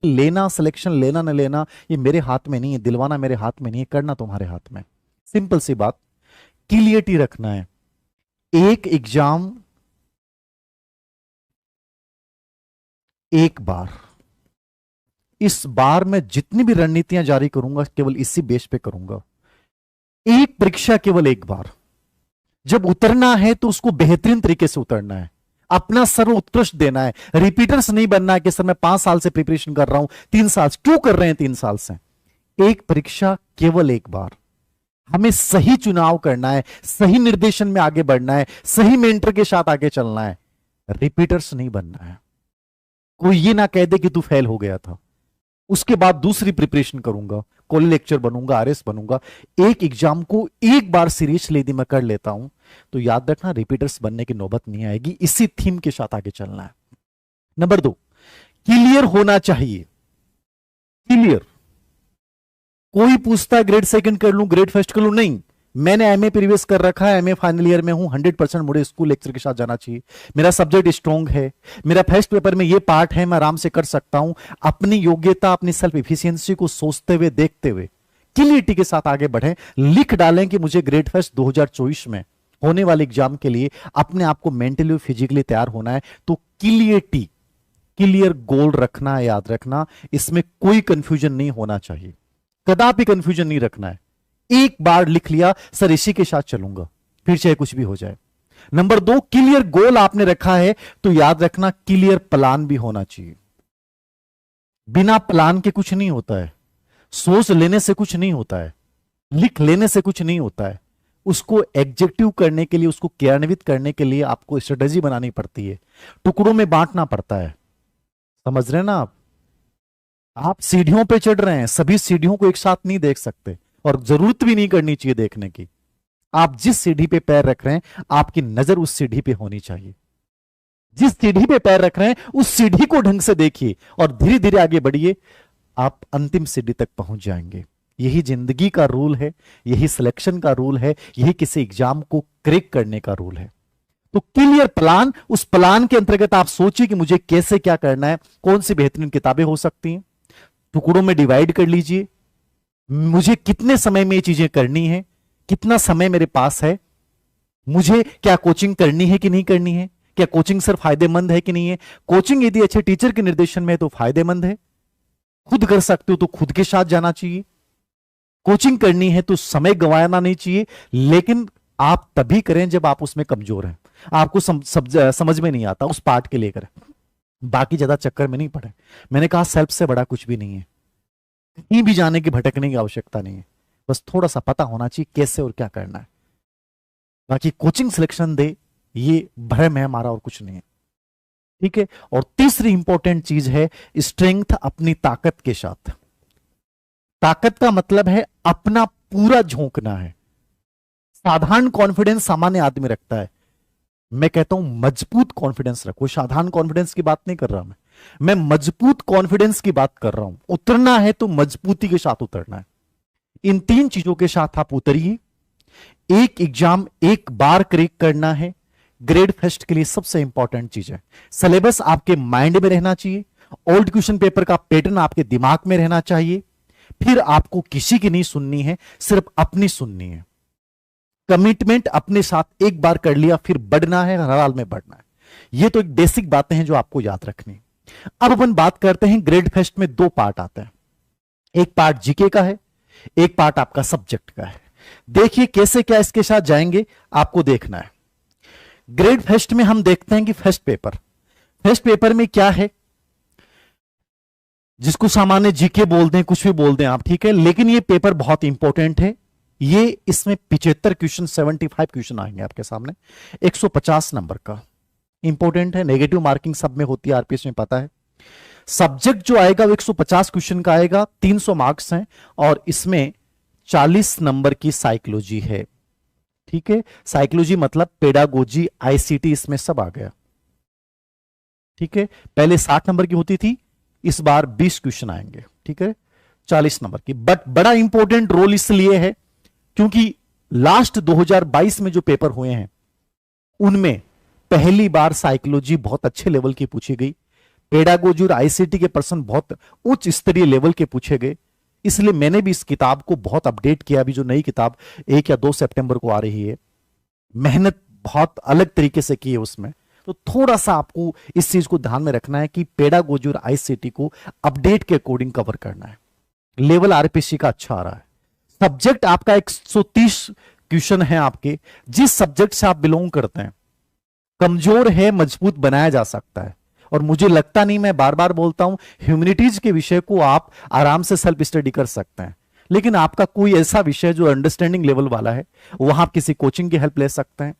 लेना, सिलेक्शन लेना न लेना ये मेरे हाथ में नहीं है, दिलवाना मेरे हाथ में नहीं है, करना तुम्हारे हाथ में। सिंपल सी बात, क्लियरिटी रखना है। एक एग्जाम एक बार, इस बार मैं जितनी भी रणनीतियां जारी करूंगा केवल इसी बेस पे करूंगा। एक परीक्षा केवल एक बार, जब उतरना है तो उसको बेहतरीन तरीके से उतरना है, अपना सर्व उत्कृष्ट देना है। रिपीटर्स नहीं बनना है कि सर मैं 5 साल से प्रिपरेशन कर रहा हूं, 3 साल क्यों कर रहे हैं, 3 साल से। एक परीक्षा केवल एक बार, हमें सही चुनाव करना है, सही निर्देशन में आगे बढ़ना है, सही मेंटर के साथ आगे चलना है, रिपीटर्स नहीं बनना है। कोई ये ना कह दे कि तू फेल हो गया था, उसके बाद दूसरी प्रिपरेशन करूंगा, कॉलेज लेक्चर बनूंगा, आरएस बनूंगा। एक एग्जाम को एक बार सीरियसली यदि मैं कर लेता हूं तो याद रखना रिपीटर्स बनने की नौबत नहीं आएगी। इसी थीम के साथ आगे चलना है। नंबर 2, क्लियर होना चाहिए। क्लियर, कोई पूछता है ग्रेड सेकंड कर लूं, ग्रेड फर्स्ट कर लूं, नहीं। मैंने एमए प्रीवियस कर रखा है, एमए फाइनल ईयर में हूं, 100% मुझे स्कूल लेक्चर के साथ जाना चाहिए। मेरा सब्जेक्ट स्ट्रॉन्ग है, मेरा फर्स्ट पेपर में ये पार्ट है, मैं आराम से कर सकता हूं। अपनी योग्यता, अपनी सेल्फ इफिशियंसी को सोचते हुए, देखते हुए क्लियरिटी के साथ आगे बढ़ें। लिख डालें कि मुझे ग्रेड फर्स्ट 2024 में होने वाले एग्जाम के लिए अपने आप को मेंटली और फिजिकली तैयार होना है। तो क्लियरिटी, क्लियर गोल रखना है, याद रखना, इसमें कोई कंफ्यूजन नहीं होना चाहिए, कदापि कंफ्यूजन नहीं रखना है। एक बार लिख लिया सर इसी के साथ चलूंगा, फिर चाहे कुछ भी हो जाए। नंबर 2, क्लियर गोल आपने रखा है तो याद रखना क्लियर प्लान भी होना चाहिए। बिना प्लान के कुछ नहीं होता है, सोच लेने से कुछ नहीं होता है, लिख लेने से कुछ नहीं होता है। उसको एग्जीक्यूट करने के लिए, उसको क्रियान्वित करने के लिए आपको स्ट्रेटेजी बनानी पड़ती है, टुकड़ों में बांटना पड़ता है। समझ रहे हैं ना आप सीढ़ियों पे चढ़ रहे हैं, सभी सीढ़ियों को एक साथ नहीं देख सकते, और जरूरत भी नहीं करनी चाहिए देखने की। आप जिस सीढ़ी पे पैर रख रहे हैं आपकी नजर उस सीढ़ी पे होनी चाहिए। जिस सीढ़ी पे पैर रख रहे हैं उस सीढ़ी को ढंग से देखिए और धीरे धीरे आगे बढ़िए, आप अंतिम सीढ़ी तक पहुंच जाएंगे। यही जिंदगी का रूल है, यही सिलेक्शन का रूल है, यही किसी एग्जाम को क्रैक करने का रूल है। तो क्लियर प्लान, उस प्लान के अंतर्गत आप सोचिए कि मुझे कैसे क्या करना है, कौन सी बेहतरीन किताबें हो सकती हैं, टुकड़ों में डिवाइड कर लीजिए, मुझे कितने समय में ये चीजें करनी है, कितना समय मेरे पास है, मुझे क्या कोचिंग करनी है कि नहीं करनी है, क्या कोचिंग सर फायदेमंद है कि नहीं है। कोचिंग यदि अच्छे टीचर के निर्देशन में है तो फायदेमंद है, खुद कर सकते हो तो खुद के साथ जाना चाहिए। कोचिंग करनी है तो समय गंवाना नहीं चाहिए, लेकिन आप तभी करें जब आप उसमें कमजोर हैं, आपको समझ में नहीं आता उस पार्ट के लिए करें, बाकी ज्यादा चक्कर में नहीं पड़े। मैंने कहा सेल्फ से बड़ा कुछ भी नहीं है, कहीं भी जाने की भटकने की आवश्यकता नहीं है, बस थोड़ा सा पता होना चाहिए कैसे और क्या करना है। बाकी कोचिंग सिलेक्शन दे ये भ्रम है हमारा और कुछ नहीं है, ठीक है। और तीसरी इंपॉर्टेंट चीज है स्ट्रेंथ, अपनी ताकत के साथ। ताकत का मतलब है अपना पूरा झोंकना है। साधारण कॉन्फिडेंस सामान्य आदमी रखता है, मैं कहता हूं मजबूत कॉन्फिडेंस रखो। साधारण कॉन्फिडेंस की बात नहीं कर रहा मैं मजबूत कॉन्फिडेंस की बात कर रहा हूं। उतरना है तो मजबूती के साथ उतरना है। इन 3 चीजों के साथ आप उतरिए। एक एग्जाम एक बार क्रैक करना है, ग्रेड फर्स्ट के लिए सबसे इंपॉर्टेंट चीज है सिलेबस आपके माइंड में रहना चाहिए, ओल्ड क्वेश्चन पेपर का पैटर्न आपके दिमाग में रहना चाहिए। फिर आपको किसी की नहीं सुननी है, सिर्फ अपनी सुननी है। कमिटमेंट अपने साथ एक बार कर लिया, फिर बढ़ना है, हर हाल में बढ़ना है। ये तो एक बेसिक बातें हैं जो आपको याद रखनी। अब अपन बात करते हैं, ग्रेड फर्स्ट में 2 पार्ट आते हैं, एक पार्ट जीके का है, एक पार्ट आपका सब्जेक्ट का है। देखिए कैसे क्या इसके साथ जाएंगे, आपको देखना है। ग्रेड फर्स्ट में हम देखते हैं कि फर्स्ट पेपर में क्या है, जिसको सामान्य जीके बोलते हैं, कुछ भी बोलते हैं आप, ठीक है, लेकिन ये पेपर बहुत इंपॉर्टेंट है। ये इसमें 75 क्वेश्चन, 75 क्वेश्चन आएंगे आपके सामने, 150 नंबर का इंपॉर्टेंट है। नेगेटिव मार्किंग सब में होती है, आरपीएस में पता है। सब्जेक्ट जो आएगा वो 150 क्वेश्चन का आएगा, 300 मार्क्स हैं, और इसमें 40 नंबर की साइकोलॉजी है, ठीक है। साइकोलॉजी मतलब पेडागोजी, आईसीटी, इसमें सब आ गया, ठीक है। पहले 60 नंबर की होती थी, इस बार 20 क्वेश्चन आएंगे, ठीक है, 40 नंबर की। बट बड़ा इंपॉर्टेंट रोल इसलिए है क्योंकि लास्ट 2022 में जो पेपर हुए हैं उनमें पहली बार साइकोलॉजी बहुत अच्छे लेवल की पूछी गई, पेडागोजी और आईसीटी के प्रश्न बहुत उच्च स्तरीय लेवल के पूछे गए, इसलिए मैंने भी इस किताब को बहुत अपडेट किया। अभी जो नई किताब 1 या 2 सितंबर को आ रही है, मेहनत बहुत अलग तरीके से की है उसमें। तो थोड़ा सा आपको इस चीज को ध्यान में रखना है कि पेडागोजी और आईसीटी को अपडेट के अकॉर्डिंग कवर करना है। लेवल आरपीसी का अच्छा आ रहा है। सब्जेक्ट आपका 130 क्वेश्चन है आपके, जिस सब्जेक्ट से आप बिलोंग करते हैं, कमजोर है मजबूत बनाया जा सकता है। और मुझे लगता नहीं, मैं बार बार बोलता हूं, ह्यूमैनिटीज के विषय को आप आराम से सेल्फ स्टडी कर सकते हैं, लेकिन आपका कोई ऐसा विषय जो अंडरस्टैंडिंग लेवल वाला है, वहां आप किसी कोचिंग की हेल्प ले सकते हैं,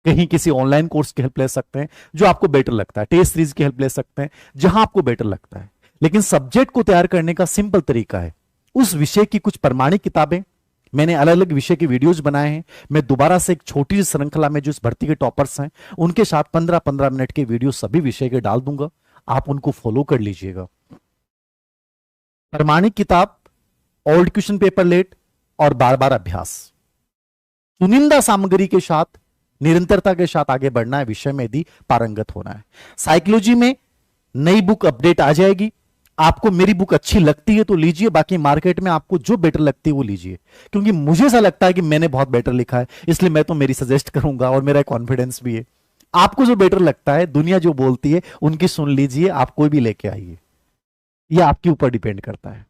कहीं किसी ऑनलाइन कोर्स की हेल्प ले सकते हैं जो आपको बेटर लगता है, टेस्ट सीरीज की हेल्प ले सकते हैं जहां आपको बेटर लगता है। लेकिन सब्जेक्ट को तैयार करने का सिंपल तरीका है, उस विषय की कुछ प्रमाणिक किताबें, मैंने अलग अलग विषय के वीडियोस बनाए हैं। मैं दोबारा से एक छोटी सी श्रृंखला में जो इस भर्ती के टॉपर्स हैं उनके साथ 15-15 मिनट के वीडियो सभी विषय के डाल दूंगा, आप उनको फॉलो कर लीजिएगा। प्रमाणिक किताब, ओल्ड क्वेश्चन पेपर लेट और बार बार अभ्यास, चुनिंदा सामग्री के साथ निरंतरता के साथ आगे बढ़ना है, विषय में यदि पारंगत होना है। साइकोलॉजी में नई बुक अपडेट आ जाएगी, आपको मेरी बुक अच्छी लगती है तो लीजिए, बाकी मार्केट में आपको जो बेटर लगती है वो लीजिए, क्योंकि मुझे ऐसा लगता है कि मैंने बहुत बेटर लिखा है, इसलिए मैं तो मेरी सजेस्ट करूंगा और मेरा कॉन्फिडेंस भी है। आपको जो बेटर लगता है, दुनिया जो बोलती है उनकी सुन लीजिए, आप कोई भी लेके आइए, यह आपके ऊपर डिपेंड करता है,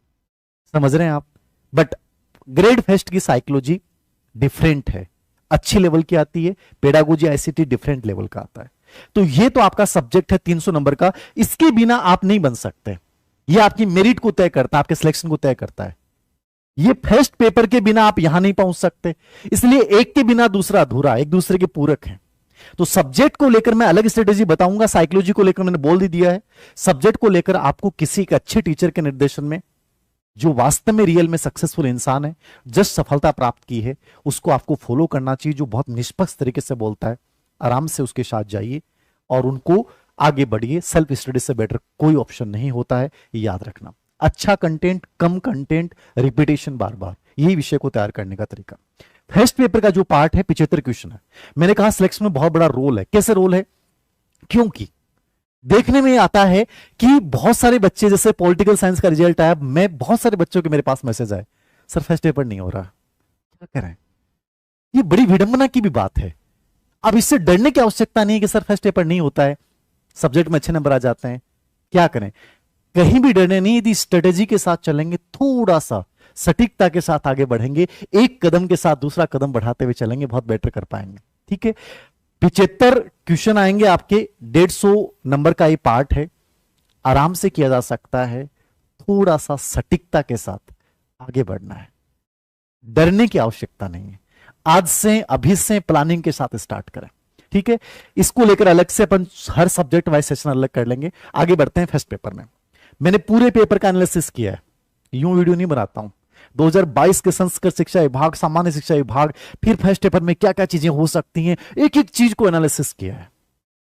समझ रहे हैं आप। बट ग्रेड फेस्ट की साइकोलॉजी डिफरेंट है, अच्छी लेवल की आती है, पेडागोजी आईसीटी डिफरेंट लेवल का आता है। तो ये तो आपका सब्जेक्ट है 300 नंबर का, इसके बिना आप नहीं बन सकते, ये आपकी मेरिट को तय करता है, आपके सिलेक्शन को तय करता है। ये फर्स्ट पेपर के बिना आप यहां नहीं पहुंच सकते, इसलिए एक के बिना दूसरा अधूरा, एक दूसरे के पूरक है। तो सब्जेक्ट को लेकर मैं अलग स्ट्रेटेजी बताऊंगा, साइकोलॉजी को लेकर मैंने बोल दिया है। सब्जेक्ट को लेकर आपको किसी एक अच्छे टीचर के निर्देशन में, जो वास्तव में रियल में सक्सेसफुल इंसान है, जस्ट सफलता प्राप्त की है, उसको आपको फॉलो करना चाहिए, जो बहुत निष्पक्ष तरीके से बोलता है। आराम से उसके साथ जाइए और उनको आगे बढ़िए, सेल्फ स्टडी से बेटर कोई ऑप्शन नहीं होता है, याद रखना। अच्छा कंटेंट, कम कंटेंट, रिपीटेशन बार बार, यही विषय को तैयार करने का तरीका। फर्स्ट पेपर का जो पार्ट है 75 क्वेश्चन है, मैंने कहा सिलेक्शन में बहुत बड़ा रोल है। कैसे रोल है? क्योंकि देखने में आता है कि बहुत सारे बच्चे, जैसे पॉलिटिकल साइंस का रिजल्ट आया, मैं बहुत सारे बच्चों के मेरे पास मैसेज आए, सर फर्स्ट पेपर नहीं हो रहा, क्या करें? ये बड़ी विडंबना की भी बात है। अब इससे डरने की आवश्यकता नहीं है कि सर फर्स्ट पेपर नहीं होता है, सब्जेक्ट में अच्छे नंबर आ जाते हैं, क्या करें? कहीं भी डरने नहीं, यदि स्ट्रेटेजी के साथ चलेंगे, थोड़ा सा सटीकता के साथ आगे बढ़ेंगे, एक कदम के साथ दूसरा कदम बढ़ाते हुए चलेंगे, बहुत बेटर कर पाएंगे। ठीक है, 75 क्वेश्चन आएंगे आपके, 150 नंबर का ये पार्ट है, आराम से किया जा सकता है, थोड़ा सा सटीकता के साथ आगे बढ़ना है, डरने की आवश्यकता नहीं है। आज से, अभी से प्लानिंग के साथ स्टार्ट करें। ठीक है, इसको लेकर अलग से अपन हर सब्जेक्ट वाइज सेशन अलग कर लेंगे। आगे बढ़ते हैं फर्स्ट पेपर में। मैंने पूरे पेपर का एनालिसिस किया है, यूं वीडियो नहीं बनाता हूं। 2022 के संस्कृत शिक्षा विभाग, सामान्य शिक्षा विभाग, फिर फर्स्ट पेपर में क्या क्या चीजें हो सकती हैं, एक एक चीज को एनालिसिस किया है।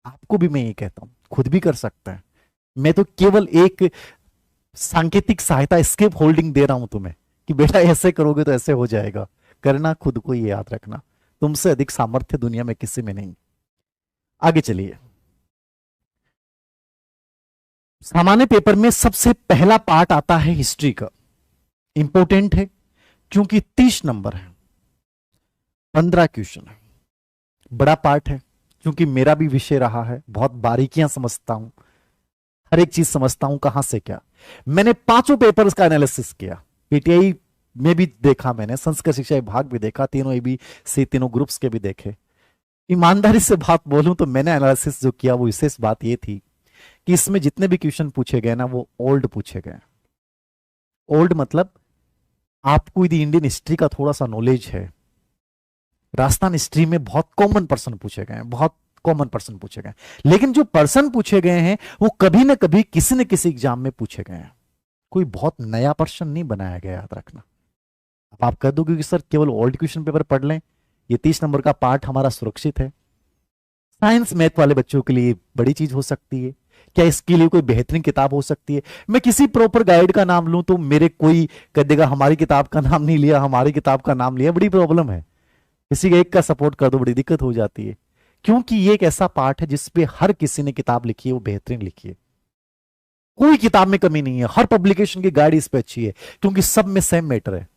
आपको भी मैं ये कहता हूं, खुद भी कर सकते हैं। मैं तो केवल एक सांकेतिक सहायता, स्केप होल्डिंग दे रहा हूं तुम्हें कि बेटा ऐसे करोगे तो ऐसे हो जाएगा। करना खुद को, ये याद रखना, तुमसे अधिक सामर्थ्य दुनिया में किसी में नहीं। आगे चलिए, सामान्य पेपर में सबसे पहला पार्ट आता है हिस्ट्री का। इंपॉर्टेंट है क्योंकि 30 नंबर है, 15 क्वेश्चन है, बड़ा पार्ट है क्योंकि मेरा भी विषय रहा है, बहुत बारीकियां समझता हूं, हर एक चीज समझता हूं, कहां से क्या। मैंने 5 पेपर्स का एनालिसिस किया, पीटीआई में भी देखा मैंने, संस्कृत शिक्षा विभाग भी देखा, तीनों एबीसी, तीनों ग्रुप्स के भी देखे। ईमानदारी से बात बोलूं तो मैंने एनालिसिस जो किया वो विशेष बात ये थी कि इसमें जितने भी क्वेश्चन पूछे गए ना, वो ओल्ड पूछे गए। ओल्ड मतलब आपको यदि इंडियन हिस्ट्री का थोड़ा सा नॉलेज है, राजस्थान हिस्ट्री में बहुत कॉमन पर्सन पूछे गए हैं, बहुत कॉमन पर्सन पूछे गए, लेकिन जो पर्सन पूछे गए हैं वो कभी ना कभी किसी न किसी एग्जाम में पूछे गए हैं। कोई बहुत नया पर्सन नहीं बनाया गया, याद रखना। अब आप कह दोगे कि सर केवल ओल्ड क्वेश्चन पेपर पढ़ लें, ये 30 नंबर का पार्ट हमारा सुरक्षित है। साइंस मैथ वाले बच्चों के लिए बड़ी चीज हो सकती है, क्या इसके लिए कोई बेहतरीन किताब हो सकती है? मैं किसी प्रॉपर गाइड का नाम लूं तो मेरे कोई कह देगा हमारी किताब का नाम नहीं लिया, हमारी किताब का नाम लिया, बड़ी प्रॉब्लम है। किसी एक का सपोर्ट कर दो, बड़ी दिक्कत हो जाती है, क्योंकि ये एक ऐसा पार्ट है जिसपे हर किसी ने किताब लिखी है, वो बेहतरीन लिखी है। कोई किताब में कमी नहीं है, हर पब्लिकेशन की गाइड इस पे अच्छी है, क्योंकि सब में सेम मैटर है।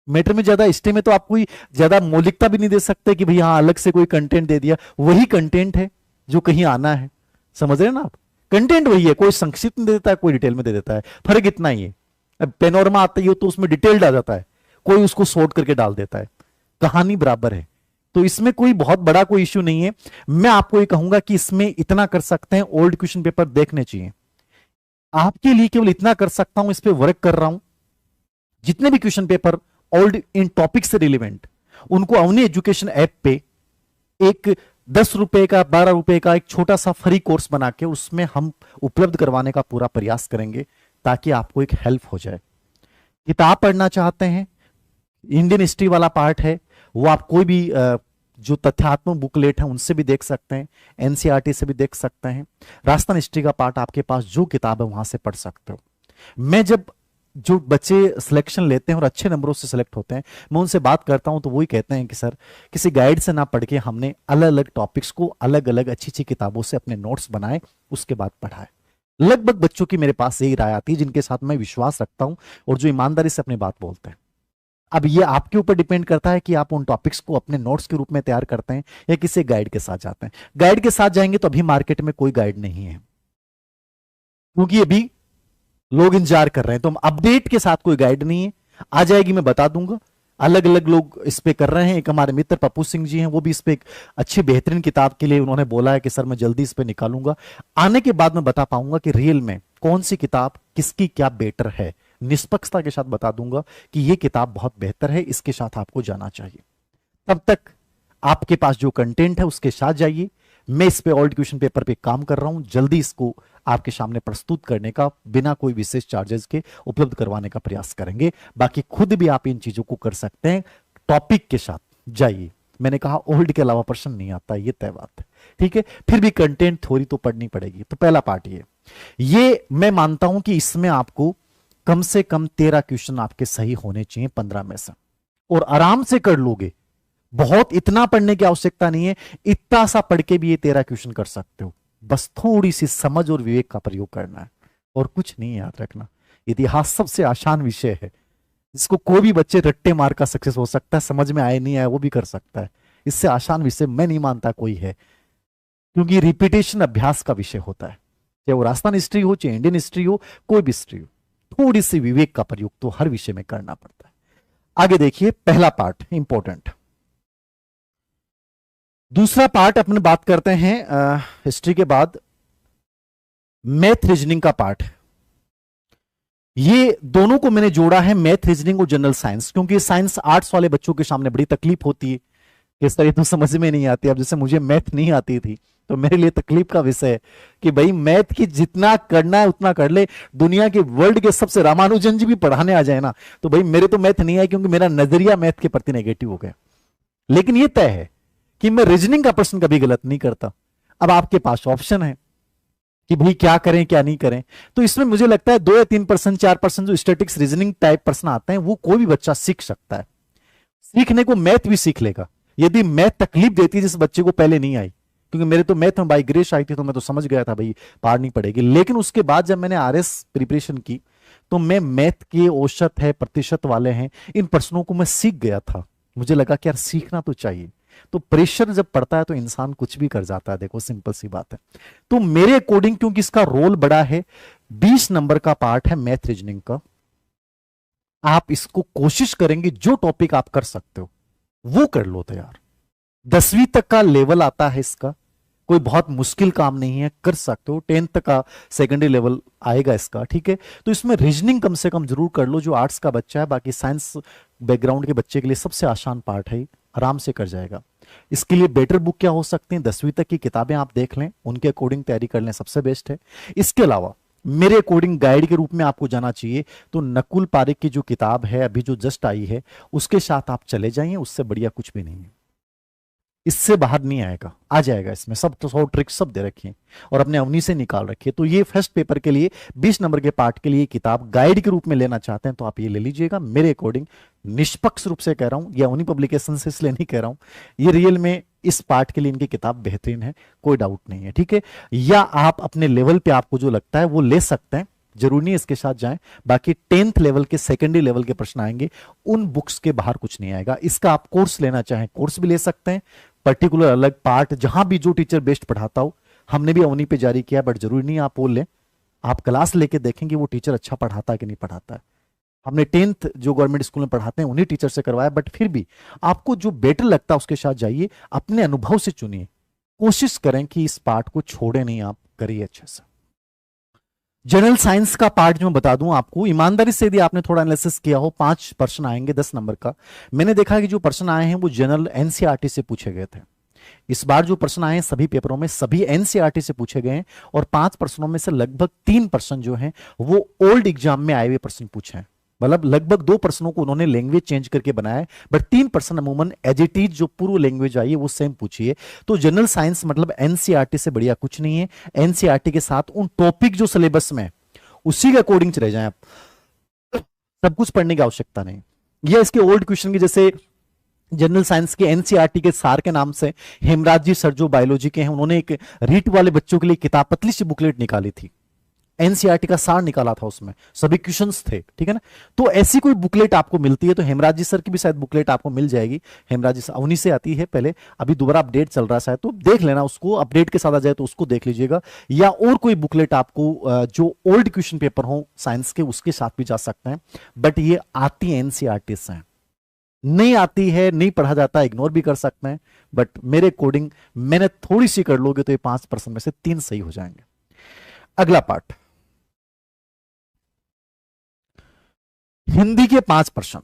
मैटर में ज्यादा स्टे में तो आप कोई ज्यादा मौलिकता भी नहीं दे सकते कि भाई हाँ अलग से कोई कंटेंट दे दिया, वही कंटेंट है जो कहीं आना है। समझ रहे हैं ना आप, कंटेंट वही है, कोई संक्षिप्त में दे देता है, कोई डिटेल में दे देता है, फर्क इतना ही है। अब पेनोरमा आता है तो उसमें डिटेल्ड आ जाता है, कोई उसको शॉर्ट करके डाल देता है, कहानी बराबर है। तो इसमें कोई बहुत बड़ा कोई इश्यू नहीं है। मैं आपको ये कहूंगा कि इसमें इतना कर सकते हैं, ओल्ड क्वेश्चन पेपर देखने चाहिए। आपके लिए केवल इतना कर सकता हूं, इस पे वर्क कर रहा हूं, जितने भी question paper old in topic से रिलेवेंट, उनको अवनी एजुकेशन ऐप पे एक 10 रुपए का 12 रुपए का एक छोटा सा फ्री कोर्स बना के उसमें हम उपलब्ध करवाने का पूरा प्रयास करेंगे, ताकि आपको एक हेल्प हो जाए। किताब पढ़ना चाहते हैं, इंडियन हिस्ट्री वाला पार्ट है, वो आप कोई भी जो तथ्यात्मक बुकलेट है उनसे भी देख सकते हैं, एनसीईआरटी से भी देख सकते हैं। राजस्थान हिस्ट्री का पार्ट आपके पास जो किताब है वहां से पढ़ सकते हो। मैं जब जो बच्चे सिलेक्शन लेते हैं और अच्छे नंबरों से सिलेक्ट होते हैं, मैं उनसे बात करता हूं तो वही कहते हैं कि सर किसी गाइड से ना पढ़ के हमने अलग अलग टॉपिक्स को अलग अलग अच्छी अच्छी किताबों से अपने नोट्स बनाए, उसके बाद पढ़ाए। लगभग बच्चों की मेरे पास यही राय आती है जिनके साथ मैं विश्वास रखता हूं और जो ईमानदारी से अपनी बात बोलते हैं। अब ये आपके ऊपर डिपेंड करता है कि आप उन टॉपिक्स को अपने नोट्स के रूप में तैयार करते हैं या किसी गाइड के साथ जाते हैं। गाइड के साथ जाएंगे तो अभी मार्केट में कोई गाइड नहीं है, क्योंकि अभी लोग इंतजार कर रहे हैं, तो हम अपडेट के साथ कोई गाइड नहीं है। आ जाएगी, मैं बता दूंगा। अलग अलग लोग इस पे कर रहे हैं। एक हमारे मित्र पप्पू सिंह जी हैं, वो भी इस पे एक अच्छी बेहतरीन किताब के लिए उन्होंने बोला है कि सर मैं जल्दी इस पे निकालूंगा। आने के बाद मैं बता पाऊंगा कि रियल में कौन सी किताब किसकी क्या बेटर है, निष्पक्षता के साथ बता दूंगा कि ये किताब बहुत बेहतर है, इसके साथ आपको जाना चाहिए। तब तक आपके पास जो कंटेंट है उसके साथ जाइए। मैं इस पे ओल्ड क्वेश्चन पेपर पे काम कर रहा हूं, जल्दी इसको आपके सामने प्रस्तुत करने का बिना कोई विशेष चार्जेस के उपलब्ध करवाने का प्रयास करेंगे। बाकी खुद भी आप इन चीजों को कर सकते हैं, टॉपिक के साथ जाइए। मैंने कहा ओल्ड के अलावा प्रश्न नहीं आता, ये तय बात है, ठीक है। फिर भी कंटेंट थोड़ी तो पढ़नी पड़ेगी। तो पहला पार्ट ये मैं मानता हूं कि इसमें आपको कम से कम 13 क्वेश्चन आपके सही होने चाहिए 15 में से, और आराम से कर लोगे। बहुत इतना पढ़ने की आवश्यकता नहीं है, इतना सा पढ़ के भी ये 13 क्वेश्चन कर सकते हो। बस थोड़ी सी समझ और विवेक का प्रयोग करना है, और कुछ नहीं। याद रखना, इतिहास सबसे आसान विषय है, जिसको कोई भी बच्चे रट्टे मार का सक्सेस हो सकता है, समझ में आए नहीं आए वो भी कर सकता है। इससे आसान विषय मैं नहीं मानता कोई है, क्योंकि रिपीटेशन अभ्यास का विषय होता है। चाहे वो राजस्थान हिस्ट्री हो, चाहे इंडियन हिस्ट्री हो, कोई भी हिस्ट्री हो, थोड़ी सी विवेक का प्रयोग तो हर विषय में करना पड़ता है। आगे देखिए, पहला पार्ट इंपॉर्टेंट। दूसरा पार्ट अपन बात करते हैं हिस्ट्री के बाद, मैथ रीजनिंग का पार्ट। ये दोनों को मैंने जोड़ा है, मैथ रीजनिंग और जनरल साइंस, क्योंकि साइंस आर्ट्स वाले बच्चों के सामने बड़ी तकलीफ होती है। इस तरह तो समझ में नहीं आती। अब जैसे मुझे मैथ नहीं आती थी तो मेरे लिए तकलीफ का विषय है कि भाई मैथ की जितना करना है उतना कर ले। दुनिया के वर्ल्ड के सबसे रामानुजन जी भी पढ़ाने आ जाए ना, तो भाई मेरे तो मैथ नहीं आए, क्योंकि मेरा नजरिया मैथ के प्रति नेगेटिव हो गया। लेकिन ये तय है कि मैं रीजनिंग का प्रश्न कभी गलत नहीं करता। अब आपके पास ऑप्शन है कि भाई क्या करें क्या नहीं करें। तो इसमें मुझे लगता है 2 या 3%, 4% जो स्टैटिक्स रीजनिंग टाइप प्रश्न आते हैं वो कोई भी बच्चा सीख सकता है। सीखने को मैथ भी सीख लेगा। यदि मैथ तकलीफ देती है जिस बच्चे को पहले नहीं आई, क्योंकि मेरे तो मैथ में बाई ग्रेस आई थी, तो मैं तो समझ गया था भाई पार नहीं पड़ेगी। लेकिन उसके बाद जब मैंने आरएस प्रिपरेशन की तो मैं मैथ के औसत है, प्रतिशत वाले हैं, इन प्रश्नों को मैं सीख गया था। मुझे लगा कि यार सीखना तो चाहिए। तो प्रेशर जब पड़ता है तो इंसान कुछ भी कर जाता है। देखो सिंपल सी बात है। तो मेरे अकॉर्डिंग, क्योंकि इसका रोल बड़ा है, 20 नंबर का पार्ट है मैथ रीजनिंग का। आप इसको कोशिश करेंगे जो टॉपिक आप कर सकते हो वो कर लो तैयार। 10वीं तक का लेवल आता है इसका, कोई बहुत मुश्किल काम नहीं है, कर सकते हो। 10th तक का सेकेंडरी लेवल आएगा इसका, ठीक है। तो इसमें रीजनिंग कम से कम जरूर कर लो जो आर्ट्स का बच्चा है। बाकी साइंस बैकग्राउंड के बच्चे के लिए सबसे आसान पार्ट है, आराम से कर जाएगा। इसके लिए बेटर बुक क्या हो सकती हैं, 10वीं तक की किताबें आप देख लें, उनके अकॉर्डिंग तैयारी कर लें, सबसे बेस्ट है। इसके अलावा मेरे अकॉर्डिंग गाइड के रूप में आपको जाना चाहिए तो नकुल पारिक की जो किताब है अभी जो जस्ट आई है उसके साथ आप चले जाइए। उससे बढ़िया कुछ भी नहीं है, इससे बाहर नहीं आएगा। आ जाएगा इसमें सब तो 100 ट्रिक्स सब दे रखी हैं और अपने अवनी से निकाल रखिए। तो ये फर्स्ट पेपर के लिए 20 नंबर के पार्ट के लिए किताब गाइड के रूप में लेना चाहते हैं तो आप ये ले लीजिएगा। मेरे अकॉर्डिंग निष्पक्ष रूप से कह रहा हूं, या अवनी पब्लिकेशन से इसलिए नहीं कह रहा हूं, ये रियल में इस पार्ट के लिए इनकी किताब बेहतरीन है, कोई डाउट नहीं है, ठीक है। या आप अपने लेवल पे आपको जो लगता है वो ले सकते हैं, जरूरी नहीं इसके साथ जाएं। बाकी 10th लेवल के, सेकेंडरी लेवल के प्रश्न आएंगे, उन बुक्स के बाहर कुछ नहीं आएगा। इसका आप कोर्स लेना चाहें कोर्स भी ले सकते हैं, पर्टिकुलर अलग पार्ट जहां भी जो टीचर बेस्ट पढ़ाता हो। हमने भी अवनी पे जारी किया, बट जरूरी नहीं आप वो लें, आप क्लास लेके देखेंगे वो टीचर अच्छा पढ़ाता है कि नहीं पढ़ाता है। हमने 10th जो गवर्नमेंट स्कूल में पढ़ाते हैं उन्हीं टीचर से करवाया, बट फिर भी आपको जो बेटर लगता है उसके साथ जाइए, अपने अनुभव से चुनिए, कोशिश करें कि इस पार्ट को छोड़े नहीं, आप करिए अच्छे से। जनरल साइंस का पार्ट जो मैं बता दूं आपको, ईमानदारी से यदि आपने थोड़ा एनालिसिस किया हो, 5 प्रश्न आएंगे 10 नंबर का। मैंने देखा कि जो प्रश्न आए हैं वो जनरल एनसीईआरटी से पूछे गए थे। इस बार जो प्रश्न आए हैं सभी पेपरों में, सभी एनसीईआरटी से पूछे गए हैं, और 5 प्रश्नों में से लगभग 3 प्रश्न जो हैं वो ओल्ड एग्जाम में आए हुए प्रश्न पूछे हैं। मतलब लगभग 2 प्रश्नों को उन्होंने लैंग्वेज चेंज करके बनाया है, बट 3 प्रश्न अमूमन एज इट इज जो पूर्व लैंग्वेज आई है वो सेम पूछी है। तो जनरल साइंस मतलब एनसीईआरटी से बढ़िया कुछ नहीं है। एनसीईआरटी के साथ उन टॉपिक जो सिलेबस में उसी के अकॉर्डिंग चले जाएं, आप सब कुछ पढ़ने की आवश्यकता नहीं। यह इसके ओल्ड क्वेश्चन की, जैसे जनरल साइंस के एनसीईआरटी के सार के नाम से हेमराज जी सर जो बायोलॉजी के हैं, उन्होंने एक रीट वाले बच्चों के लिए किताब पतली सी बुकलेट निकाली थी, एनसीईआरटी का सार निकाला था, उसमें सभी क्वेश्चंस थे, ठीक है ना। तो ऐसी कोई बुकलेट आपको मिलती है तो हेमराज जी सर की भी शायद बुकलेट आपको मिल जाएगी। हेमराज जी अवनी से आती है पहले, अभी दोबारा अपडेट चल रहा है शायद, तो देख लेना उसको, अपडेट के साथ आ जाए तो उसको देख लीजिएगा। या और कोई बुकलेट आपको जो ओल्ड क्वेश्चन पेपर हो साइंस के उसके साथ भी जा सकते हैं, बट ये आती है एनसीईआरटी से, नहीं आती है नहीं पढ़ा जाता, इग्नोर भी कर सकते हैं, बट मेरे अकॉर्डिंग मैंने थोड़ी सी कर लोगे तो ये 5% में से 3 सही हो जाएंगे। अगला पार्ट, हिंदी के 5 प्रश्न।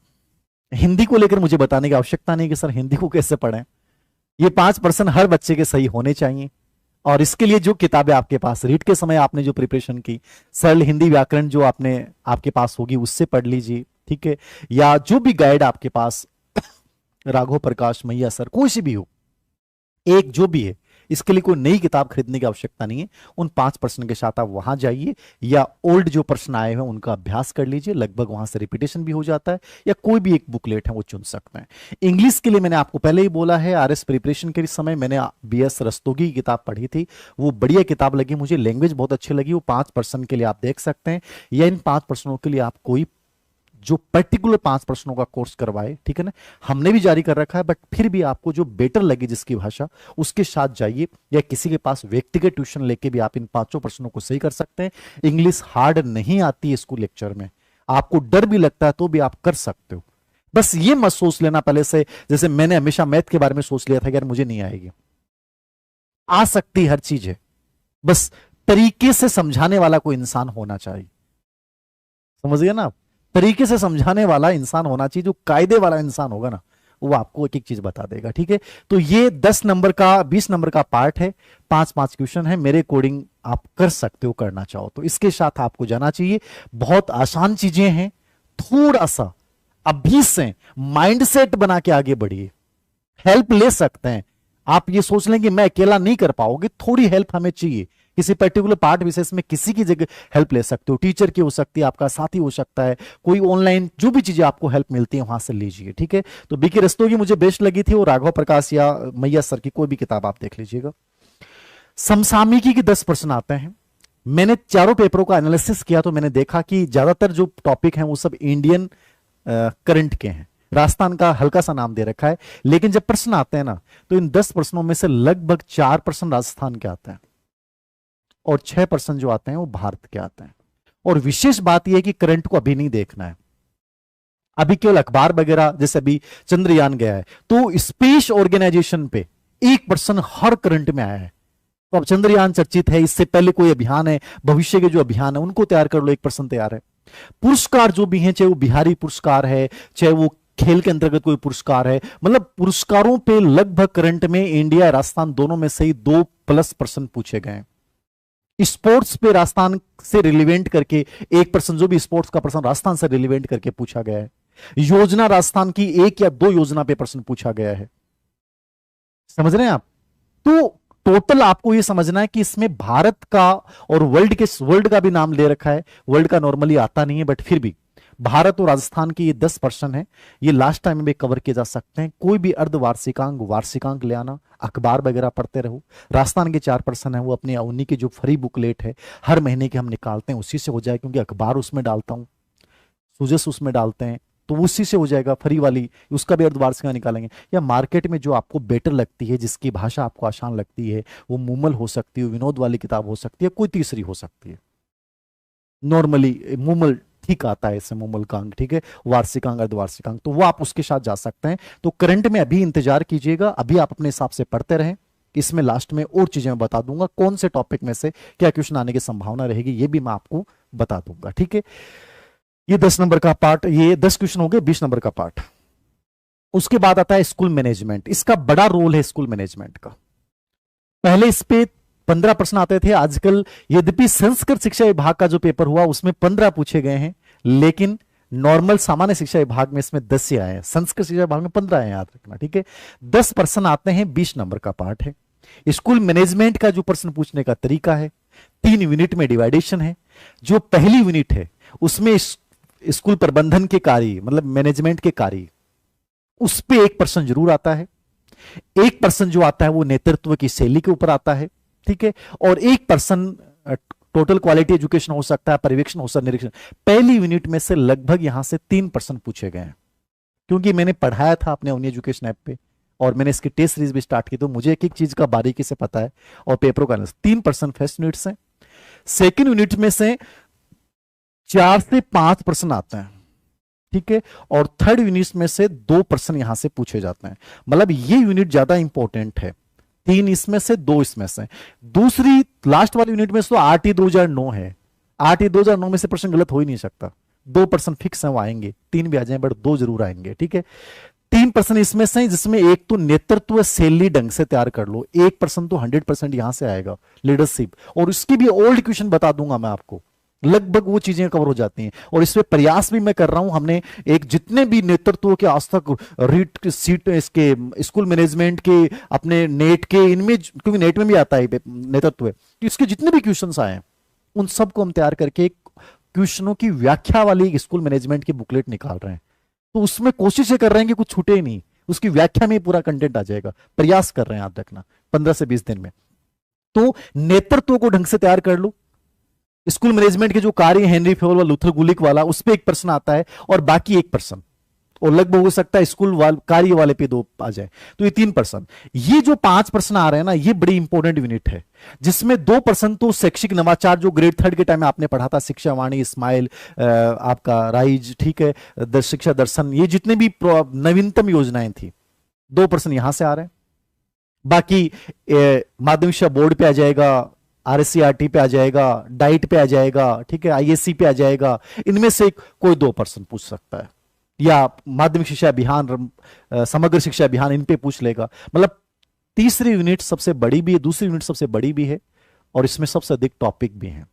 हिंदी को लेकर मुझे बताने की आवश्यकता नहीं कि सर हिंदी को कैसे पढ़ें, ये 5 प्रश्न हर बच्चे के सही होने चाहिए। और इसके लिए जो किताबें आपके पास, रीट के समय आपने जो प्रिपरेशन की, सरल हिंदी व्याकरण जो आपके पास होगी उससे पढ़ लीजिए, ठीक है। या जो भी गाइड आपके पास राघव प्रकाश मैया सर कोई सी भी हो, एक जो भी है, इसके लिए कोई नई किताब खरीदने की आवश्यकता नहीं है। उन 5 प्रश्न के साथ आप वहां जाइए, या ओल्ड जो प्रश्न आए हैं उनका अभ्यास कर लीजिए, लगभग वहां से रिपीटेशन भी हो जाता है। या कोई भी एक बुकलेट है वो चुन सकते हैं। इंग्लिश के लिए मैंने आपको पहले ही बोला है, आरएस प्रिपरेशन के समय मैंने बीएस रस्तोगी की किताब पढ़ी थी, वो बढ़िया किताब लगी मुझे, लैंग्वेज बहुत अच्छी लगी। वो 5 प्रश्न के लिए आप देख सकते हैं, या इन 5 प्रश्नों के लिए आप कोई जो पर्टिकुलर 5 प्रश्नों का कोर्स करवाए, ठीक है ना, हमने भी जारी कर रखा है, बट फिर भी आपको जो बेटर लगे जिसकी भाषा, उसके साथ जाइए, या किसी के पास व्यक्तिगत ट्यूशन लेके भी आप इन 5 प्रश्नों को सही कर सकते हैं। इंग्लिश हार्ड नहीं आती है स्कूल लेक्चर में, आपको डर भी लगता है तो भी आप कर सकते हो। बस ये मत सोच लेना पहले से, जैसे मैंने हमेशा मैथ के बारे में सोच लिया था कि यार मुझे नहीं आएगी, आ सकती हर चीज है, बस तरीके से समझाने वाला कोई इंसान होना चाहिए, समझ गए ना आप, तरीके से समझाने वाला इंसान होना चाहिए, जो कायदे वाला इंसान होगा ना वो आपको एक एक चीज बता देगा, ठीक है। तो ये 10 नंबर का 20 नंबर का पार्ट है, 5-5 क्वेश्चन है, मेरे अकॉर्डिंग आप कर सकते हो, करना चाहो तो इसके साथ आपको जाना चाहिए। बहुत आसान चीजें हैं, थोड़ा सा अभी से माइंडसेट बना के आगे बढ़िए, हेल्प ले सकते हैं। आप ये सोच लें कि मैं अकेला नहीं कर पाओगे, थोड़ी हेल्प हमें चाहिए, किसी पर्टिकुलर पार्ट विशेष में किसी की जगह हेल्प ले सकते हो, टीचर की हो सकती है, आपका साथी हो सकता है, कोई ऑनलाइन जो भी चीजें आपको हेल्प मिलती है वहां से लीजिए, ठीक है। तो बीके रस्तोगी मुझे बेस्ट लगी थी, और राघव प्रकाश या मैया सर की कोई भी किताब आप देख लीजिएगा। समसामयिकी के 10 प्रश्न आते हैं। मैंने चारों पेपरों का एनालिसिस किया तो मैंने देखा कि ज्यादातर जो टॉपिक हैं वो सब इंडियन करंट के हैं, राजस्थान का हल्का सा नाम दे रखा है, लेकिन जब प्रश्न आते हैं ना तो इन 10 प्रश्नों में से लगभग 4 प्रश्न राजस्थान के आते हैं, और 6 प्रश्न जो आते हैं वो भारत के आते हैं। और विशेष बात यह है कि करंट को अभी नहीं देखना है, अभी केवल अखबार वगैरह, जैसे अभी चंद्रयान गया है तो स्पेस ऑर्गेनाइजेशन पे 1 प्रश्न हर करंट में आया है। तो अब चंद्रयान चर्चित है, इससे पहले कोई अभियान है, भविष्य के जो अभियान है उनको तैयार कर लो, 1 प्रश्न तैयार है। पुरस्कार जो भी हैं, चाहे वो बिहारी पुरस्कार है, चाहे वो खेल के अंतर्गत कोई पुरस्कार है, मतलब पुरस्कारों पे लगभग करंट में इंडिया राजस्थान दोनों में से ही 2+ प्रश्न पूछे गए। स्पोर्ट्स पे राजस्थान से रिलेवेंट करके 1 प्रश्न, जो भी स्पोर्ट्स का प्रश्न राजस्थान से रिलेवेंट करके पूछा गया है। योजना राजस्थान की 1 या 2 योजना पे प्रश्न पूछा गया है, समझ रहे हैं आप। तो टोटल आपको यह समझना है कि इसमें भारत का और वर्ल्ड का भी नाम ले रखा है। वर्ल्ड का नॉर्मली आता नहीं है, बट फिर भी भारत और राजस्थान के ये 10% है, ये लास्ट टाइम में कवर किए जा सकते हैं। कोई भी अर्धवार्षिकांक वार्षिकांक ले आना, अखबार वगैरह पढ़ते रहो। राजस्थान के 4% है, वो अपने उन्हीं की जो फ्री बुकलेट है हर महीने के हम निकालते हैं, उसी से हो जाए, क्योंकि अखबार उसमें डालता हूँ, सुजस उसमें डालते हैं, तो उसी से हो जाएगा फ्री वाली, उसका भी अर्धवार्षिक निकालेंगे। या मार्केट में जो आपको बेटर लगती है, जिसकी भाषा आपको आसान लगती है, वो मूमल हो सकती है, विनोद वाली किताब हो सकती है, कोई तीसरी हो सकती है। नॉर्मली मूमल ठीक आता है, इससे मूमल का अंक, ठीक है, वार्षिकांक अर्धवार्षिकांक, तो वो आप उसके साथ जा सकते हैं। तो करंट में अभी इंतजार कीजिएगा, अभी आप अपने हिसाब से पढ़ते रहें, इसमें लास्ट में और चीजें मैं बता दूंगा, कौन से टॉपिक में से क्या क्वेश्चन आने की संभावना रहेगी, ये भी मैं आपको बता दूंगा, ठीक है। ये 10 नंबर का पार्ट, ये 10 क्वेश्चन हो गए, 20 नंबर का पार्ट। उसके बाद आता है स्कूल मैनेजमेंट। इसका बड़ा रोल है स्कूल मैनेजमेंट का। पहले इस पे 15 प्रश्न आते थे, आजकल यद्यपि संस्कृत शिक्षा विभाग का जो पेपर हुआ उसमें 15 पूछे गए हैं, लेकिन नॉर्मल सामान्य शिक्षा विभाग में इसमें 10 ही आए हैं, संस्कृत शिक्षा विभाग में 15 आए, याद रखना, ठीक है। 10 प्रश्न आते हैं, 20 नंबर का पार्ट है। स्कूल मैनेजमेंट का जो प्रश्न पूछने का तरीका है, 3 यूनिट में डिवाइडेशन है। जो पहली यूनिट है उसमें स्कूल प्रबंधन के कार्य, मतलब मैनेजमेंट के कार्य, उस पे 1% जरूर आता है। 1% जो आता है वो नेतृत्व की शैली के ऊपर आता है, ठीक है। और 1% टोटल क्वालिटी एजुकेशन हो सकता है, पर्यवेक्षण हो सकता है, निरीक्षण। पहली यूनिट में से लगभग यहां से 3% पूछे गए हैं, क्योंकि मैंने पढ़ाया था अपने उन्हीं एजुकेशन ऐप पे, और मैंने इसकी टेस्ट सीरीज भी स्टार्ट की, तो मुझे एक एक चीज का बारीकी से पता है। और पेपरों का 3% फर्स्ट यूनिट से, सेकेंड यूनिट में से 4 से 5% आते हैं, ठीक है। और थर्ड यूनिट में से 2% यहां से पूछे जाते हैं, मतलब ये यूनिट ज्यादा इंपॉर्टेंट है। 3 इसमें से, 2 इसमें से। दूसरी लास्ट वाली यूनिट में से तो आरटी 2009 है, आरटी 2009 में से प्रश्न गलत हो ही नहीं सकता। 2% फिक्स है, वो आएंगे, 3 भी आ जाए, बट 2 जरूर आएंगे, ठीक है। 3% इसमें से, जिसमें एक तो नेतृत्व शैली ढंग से तैयार कर लो, 1% तो 100% यहां से आएगा, लीडरशिप। और उसकी भी ओल्ड क्वेश्चन बता दूंगा मैं आपको, लगभग वो चीजें कवर हो जाती हैं। और इसमें प्रयास भी मैं कर रहा हूं, हमने एक जितने भी नेतृत्व के आज तक रीट सीट इसके स्कूल मैनेजमेंट के, अपने नेट के, इनमें, क्योंकि नेट में भी आता है नेतृत्व, तो इसके जितने भी क्वेश्चंस आए उन सबको हम तैयार करके क्वेश्चनों की व्याख्या वाली स्कूल मैनेजमेंट की बुकलेट निकाल रहे हैं। तो उसमें कोशिश ये कर रहे हैं कि कुछ छूटे ही नहीं, उसकी व्याख्या में पूरा कंटेंट आ जाएगा। प्रयास कर रहे हैं, याद रखना, 15 से 20 दिन में। तो नेतृत्व को ढंग से तैयार कर लो। स्कूल मैनेजमेंट के जो कार्य हेनरी फेवल वाला, लूथर गुलिक वाला, उस पर 1% आता है, और बाकी 1%, और लगभग हो सकता है स्कूल कार्य वाले पे 2 आ जाए, तो ये 3%। ये जो 5% आ रहे हैं ना, ये बड़ी इंपॉर्टेंट यूनिट है, जिसमें 2% तो शैक्षिक नवाचार, जो ग्रेड 3 के टाइम में आपने पढ़ा था, शिक्षा वाणी, स्माइल, आपका राइज, ठीक है, शिक्षा दर्शन, ये जितने भी नवीनतम योजनाएं थी, 2% यहां से आ रहे हैं। बाकी माध्यमिक शिक्षा बोर्ड पे आ जाएगा, आरएससीआरटी पे आ जाएगा, डाइट पे आ जाएगा, ठीक है, आईएससी पे आ जाएगा। इनमें से कोई 2% पूछ सकता है, या माध्यमिक शिक्षा अभियान, समग्र शिक्षा अभियान, इन पे पूछ लेगा। मतलब तीसरी यूनिट सबसे बड़ी भी है, दूसरी यूनिट सबसे बड़ी भी है, और इसमें सबसे अधिक टॉपिक भी हैं,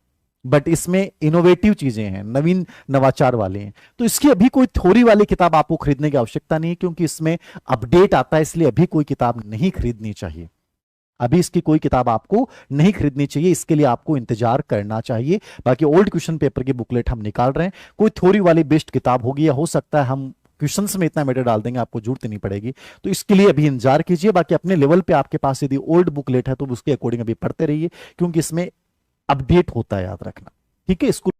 बट इसमें इनोवेटिव चीजें हैं, नवीन नवाचार वाले हैं। तो इसकी अभी कोई थ्योरी वाली किताब आपको खरीदने की आवश्यकता नहीं है, क्योंकि इसमें अपडेट आता है, इसलिए अभी कोई किताब नहीं खरीदनी चाहिए। अभी इसकी कोई किताब आपको नहीं खरीदनी चाहिए, इसके लिए आपको इंतजार करना चाहिए। बाकी ओल्ड क्वेश्चन पेपर की बुकलेट हम निकाल रहे हैं, कोई थ्योरी वाली बेस्ड किताब होगी, या हो सकता है हम क्वेश्चंस में इतना मैटर डाल देंगे, आपको जरूरत नहीं पड़ेगी। तो इसके लिए अभी इंतजार कीजिए। बाकी अपने लेवल पे आपके पास यदि ओल्ड बुकलेट है तो उसके अकॉर्डिंग अभी पढ़ते रहिए, क्योंकि इसमें अपडेट होता है, याद रखना, ठीक है। इसको